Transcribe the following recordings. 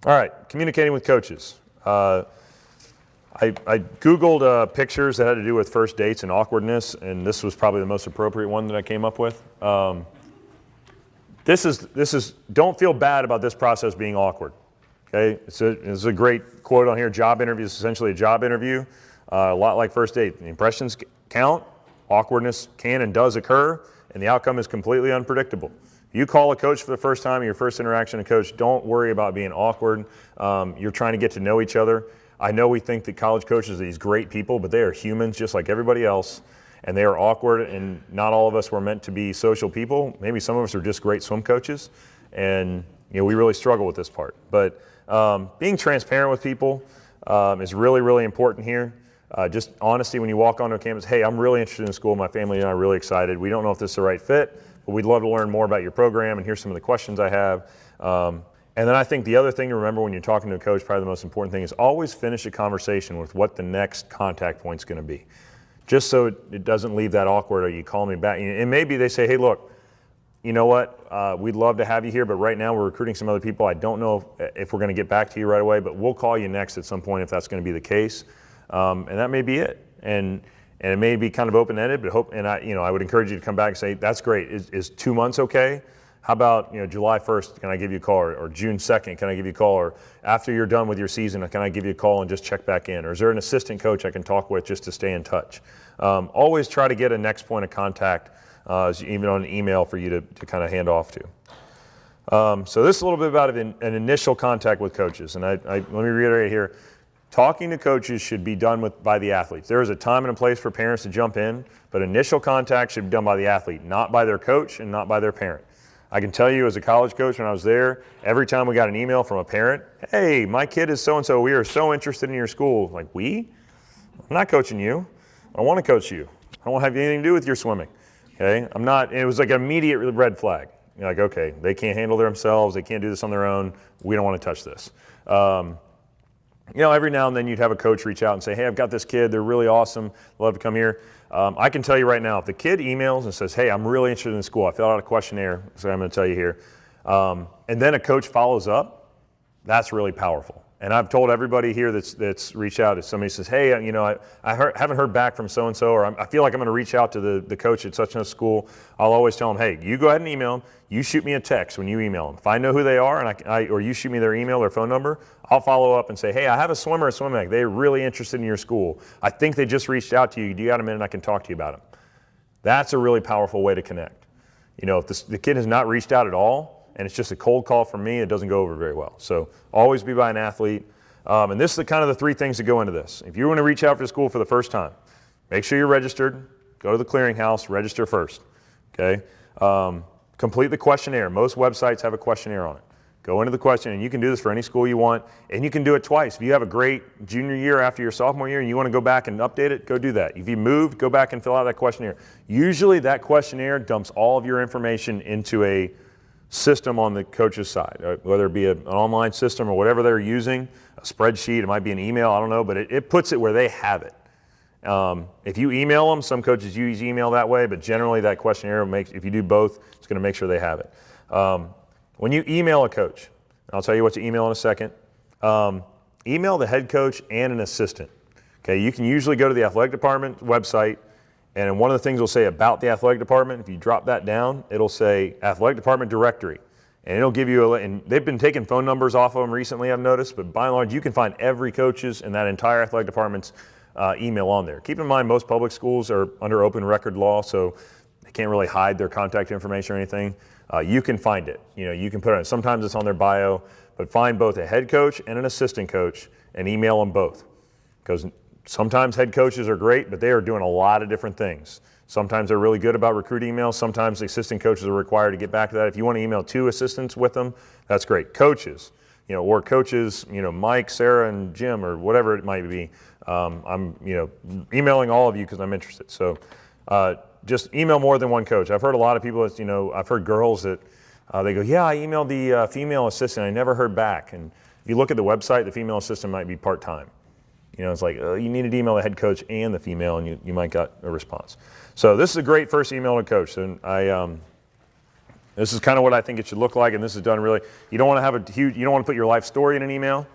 All right, communicating with coaches. I Googled pictures that had to do with first dates and awkwardness, and this was probably the most appropriate one that I came up with. This is don't feel bad about this process being awkward. Okay, it's a great quote on here. Job interview is essentially a job interview, a lot like first date. The impressions count, awkwardness can and does occur, and the outcome is completely unpredictable. You call a coach for the first time, your first interaction with a coach, don't worry about being awkward. You're trying to get to know each other. I know we think that college coaches are these great people, but they are humans just like everybody else, and they are awkward, and not all of us were meant to be social people. Maybe some of us are just great swim coaches, and we really struggle with this part. But being transparent with people is really, really important here. Just honesty when you walk onto a campus. Hey, I'm really interested in school. My family and I are really excited. We don't know if this is the right fit, but we'd love to learn more about your program, and here's some of the questions I have. And then I think the other thing to remember when you're talking to a coach, probably the most important thing, is always finish a conversation with what the next contact point's going to be. Just so it doesn't leave that awkward, or you call me back. And maybe they say, hey, look, you know what, we'd love to have you here, but right now we're recruiting some other people. I don't know if we're going to get back to you right away, but we'll call you next at some point if that's going to be the case. And that may be it. And it may be kind of open-ended, but I would encourage you to come back and say, that's great. Is 2 months okay? How about July 1st, can I give you a call? Or June 2nd, can I give you a call? Or after you're done with your season, can I give you a call and just check back in? Or is there an assistant coach I can talk with just to stay in touch? Always try to get a next point of contact, even on an email for you to kind of hand off to. So this is a little bit about an initial contact with coaches. And let me reiterate here, talking to coaches should be done by the athletes. There is a time and a place for parents to jump in, but initial contact should be done by the athlete, not by their coach and not by their parent. I can tell you as a college coach when I was there, every time we got an email from a parent, hey, my kid is so-and-so, we are so interested in your school. Like, we? I'm not coaching you. I want to coach you. I don't want to have anything to do with your swimming. Okay? I'm not, and it was like an immediate red flag. You're like, okay, they can't handle themselves, they can't do this on their own, we don't want to touch this. Every now and then you'd have a coach reach out and say, hey, I've got this kid, they're really awesome, love to come here. I can tell you right now, if the kid emails and says, hey, I'm really interested in school, I filled out a questionnaire, so I'm going to tell you here, and then a coach follows up, that's really powerful. And I've told everybody here that's reached out, if somebody says, hey, I haven't heard back from so-and-so, or I feel like I'm going to reach out to the coach at such and such school, I'll always tell them, hey, you go ahead and email them, you shoot me a text when you email them. If I know who they are, or you shoot me their email or phone number, I'll follow up and say, hey, I have a swimmer at SwimMag. They're really interested in your school. I think they just reached out to you. Do you got a minute I can talk to you about them? That's a really powerful way to connect. If the kid has not reached out at all, and it's just a cold call from me, it doesn't go over very well. So always be by an athlete. And this is kind of the three things that go into this. If you want to reach out for the school for the first time, make sure you're registered. Go to the clearinghouse, register first. Okay? Complete the questionnaire. Most websites have a questionnaire on it. Go into the question, and you can do this for any school you want, and you can do it twice. If you have a great junior year after your sophomore year and you want to go back and update it, go do that. If you moved, go back and fill out that questionnaire. Usually that questionnaire dumps all of your information into a system on the coach's side, whether it be an online system or whatever they're using, a spreadsheet, it might be an email, I don't know, but it puts it where they have it. If you email them, some coaches use email that way, but generally that questionnaire if you do both, it's going to make sure they have it. When you email a coach, I'll tell you what to email in a second, email the head coach and an assistant. Okay, you can usually go to the athletic department website, and one of the things will say about the athletic department, if you drop that down, it'll say athletic department directory. And it'll give you and they've been taking phone numbers off of them recently, I've noticed, but by and large, you can find every coach's in that entire athletic department's email on there. Keep in mind, most public schools are under open record law, so they can't really hide their contact information or anything. You can find it. You can put it on, sometimes it's on their bio, but find both a head coach and an assistant coach and email them both. Because sometimes head coaches are great, but they are doing a lot of different things. Sometimes they're really good about recruiting emails. Sometimes the assistant coaches are required to get back to that. If you want to email 2 assistants with them, that's great. Coaches, or coaches, Mike, Sarah, and Jim, or whatever it might be. I'm, emailing all of you because I'm interested. So just email more than one coach. I've heard a lot of people, I've heard girls that they go, yeah, I emailed the female assistant. I never heard back. And if you look at the website, the female assistant might be part-time. It's like you needed to email the head coach and the female, and you might got a response. So this is a great first email to coach. And This is kind of what I think it should look like, and this is done really. You don't want to have you don't want to put your life story in an email.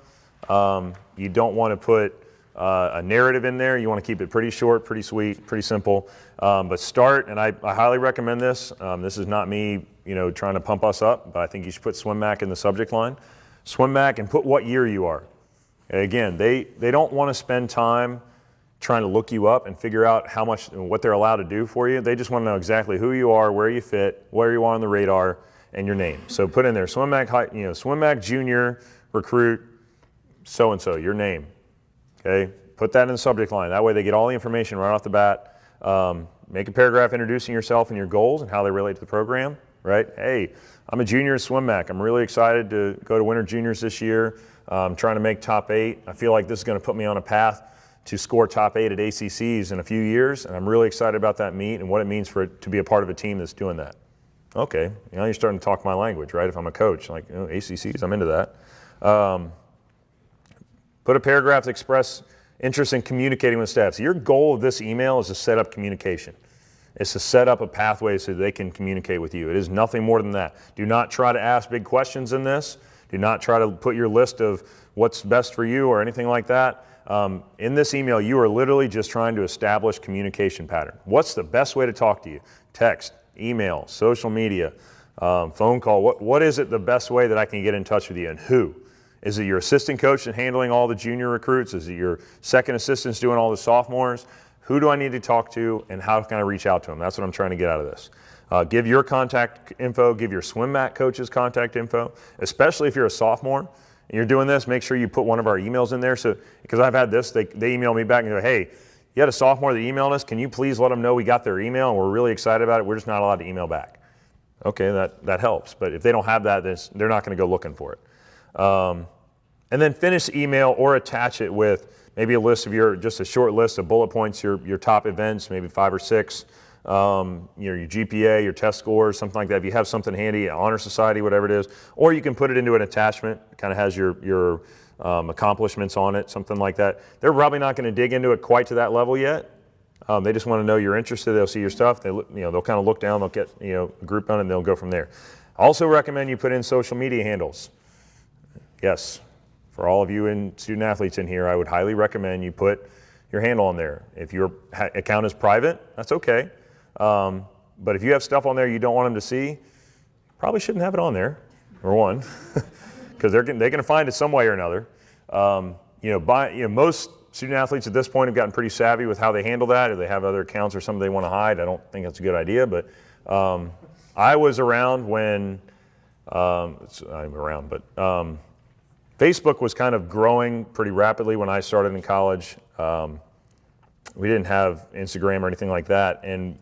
You don't want to put a narrative in there. You want to keep it pretty short, pretty sweet, pretty simple. But start, and I highly recommend this. This is not me, trying to pump us up, but I think you should put SwimMac in the subject line. SwimMac, and put what year you are. And again, they don't want to spend time trying to look you up and figure out what they're allowed to do for you. They just want to know exactly who you are, where you fit, where you are on the radar, and your name. So put in there SwimMac Junior Recruit so and so, your name. Okay, put that in the subject line. That way they get all the information right off the bat. Make a paragraph introducing yourself and your goals and how they relate to the program. Right? Hey, I'm a junior at SwimMac. I'm really excited to go to Winter Juniors this year. I'm trying to make top 8. I feel like this is going to put me on a path to score top 8 at ACCs in a few years, and I'm really excited about that meet and what it means for it to be a part of a team that's doing that. Okay, you're starting to talk my language, right? If I'm a coach, like ACCs, I'm into that. Put a paragraph to express interest in communicating with staff. So your goal of this email is to set up communication. It's to set up a pathway so they can communicate with you. It is nothing more than that. Do not try to ask big questions in this. Do not try to put your list of what's best for you or anything like that. In this email, you are literally just trying to establish communication pattern. What's the best way to talk to you? Text, email, social media, phone call. What is it the best way that I can get in touch with you, and who? Is it your assistant coach and handling all the junior recruits? Is it your second assistants doing all the sophomores? Who do I need to talk to, and how can I reach out to them? That's what I'm trying to get out of this. Give your contact info, give your SwimMac coach's contact info, especially if you're a sophomore and you're doing this. Make sure you put one of our emails in there. So, because I've had this, they email me back and go, hey, you had a sophomore that emailed us. Can you please let them know we got their email and we're really excited about it? We're just not allowed to email back. Okay, that helps. But if they don't have that, they're not going to go looking for it. And then finish the email or attach it with maybe a list of just a short list of bullet points, your top events, maybe 5 or 6, your GPA, your test scores, something like that. If you have something handy, Honor Society, whatever it is, or you can put it into an attachment. It kind of has your accomplishments on it, something like that. They're probably not going to dig into it quite to that level yet. They just want to know you're interested. They'll see your stuff. They'll kind of look down. They'll get a group on it, and they'll go from there. I also recommend you put in social media handles. Yes. For all of you student athletes in here, I would highly recommend you put your handle on there. If your account is private, that's okay. But if you have stuff on there you don't want them to see, probably shouldn't have it on there, number one, because they're going to find it some way or another. Most student athletes at this point have gotten pretty savvy with how they handle that. If they have other accounts or something they want to hide, I don't think that's a good idea. But I was around when Facebook was kind of growing pretty rapidly when I started in college. We didn't have Instagram or anything like that, and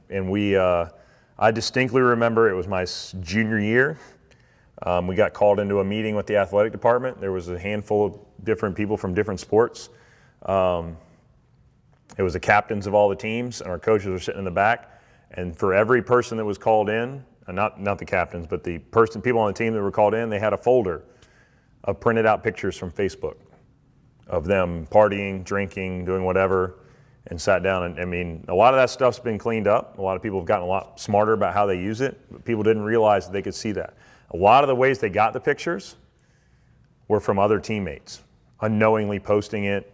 I distinctly remember it was my junior year. We got called into a meeting with the athletic department. There was a handful of different people from different sports. It was the captains of all the teams, and our coaches were sitting in the back. And for every person that was called in, not the captains, but the people on the team that were called in, they had a folder of printed out pictures from Facebook of them partying, drinking, doing whatever, and sat down. And I mean, a lot of that stuff's been cleaned up. A lot of people have gotten a lot smarter about how they use it, but people didn't realize that they could see that. A lot of the ways they got the pictures were from other teammates, unknowingly posting it,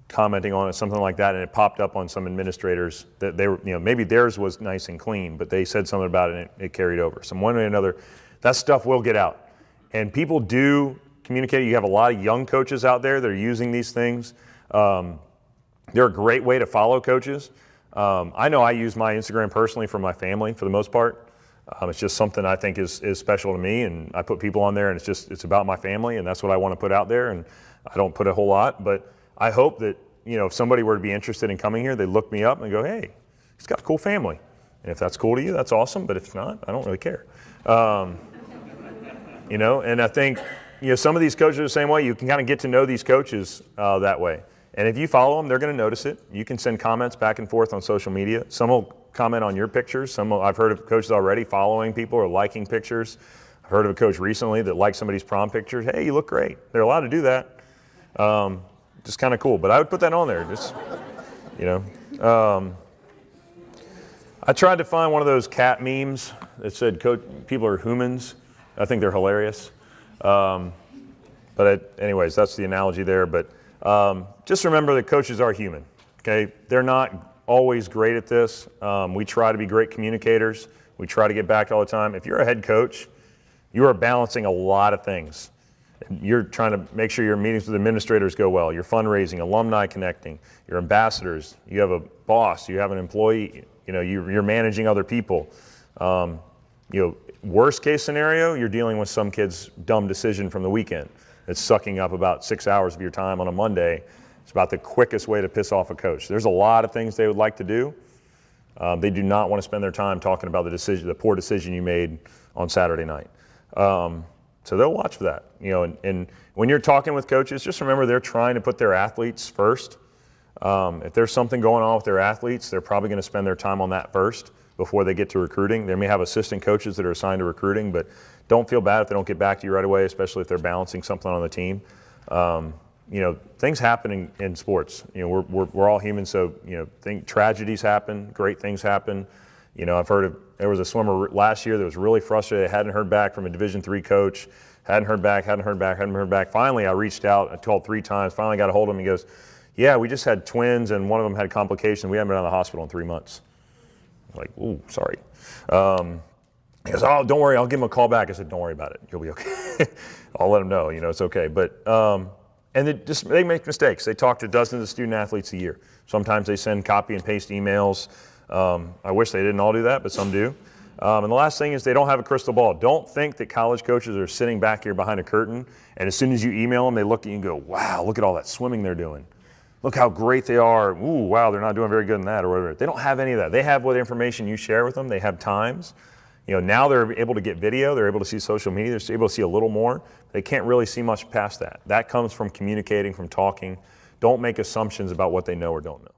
commenting on it, something like that, and it popped up on some administrators that they were, maybe theirs was nice and clean, but they said something about it and it carried over. So one way or another, that stuff will get out. And people do communicate. You have a lot of young coaches out there that are using these things. They're a great way to follow coaches. I know I use my Instagram personally for my family for the most part. It's just something I think is special to me, and I put people on there, and it's about my family, and that's what I want to put out there. And I don't put a whole lot, but I hope that if somebody were to be interested in coming here, they look me up and go, hey, he's got a cool family. And if that's cool to you, that's awesome. But if it's not, I don't really care. And I think some of these coaches are the same way. You can kind of get to know these coaches that way. And if you follow them, they're going to notice it. You can send comments back and forth on social media. Some will comment on your pictures. I've heard of coaches already following people or liking pictures. I've heard of a coach recently that liked somebody's prom pictures. Hey, you look great. They're allowed to do that. Just kind of cool. But I would put that on there. Just, I tried to find one of those cat memes that said people are humans. I think they're hilarious. Anyways, that's the analogy there. But just remember that coaches are human. Okay, they're not always great at this. We try to be great communicators. We try to get back all the time. If you're a head coach, you are balancing a lot of things. You're trying to make sure your meetings with administrators go well. You're fundraising, alumni connecting, your ambassadors. You have a boss. You have an employee. You know, you're managing other people. Worst case scenario, you're dealing with some kid's dumb decision from the weekend. It's sucking up about 6 hours of your time on a Monday. It's about the quickest way to piss off a coach. There's a lot of things they would like to do. They do not want to spend their time talking about the poor decision you made on Saturday night. So they'll watch for that. And when you're talking with coaches, just remember they're trying to put their athletes first. If there's something going on with their athletes, they're probably going to spend their time on that first before they get to recruiting. They may have assistant coaches that are assigned to recruiting, but don't feel bad if they don't get back to you right away, especially if they're balancing something on the team. Things happen in sports. We're all human, so tragedies happen, great things happen. I've heard there was a swimmer last year that was really frustrated. Hadn't heard back from a Division III coach. Hadn't heard back. Finally, I reached out. I called 3 times. Finally got a hold of him. He goes, "Yeah, we just had twins, and one of them had complications. We haven't been out of the hospital in 3 months." I was like, "Ooh, sorry." He goes, "Oh, don't worry. I'll give him a call back." I said, "Don't worry about it. You'll be okay." I'll let him know. It's okay. But and they make mistakes. They talk to dozens of student athletes a year. Sometimes they send copy and paste emails. I wish they didn't all do that, but some do. And the last thing is they don't have a crystal ball. Don't think that college coaches are sitting back here behind a curtain, and as soon as you email them, they look at you and go, "Wow, look at all that swimming they're doing. Look how great they are. Ooh, wow, they're not doing very good in that," or whatever. They don't have any of that. They have what information you share with them. They have times. Now they're able to get video. They're able to see social media. They're able to see a little more. They can't really see much past that. That comes from communicating, from talking. Don't make assumptions about what they know or don't know.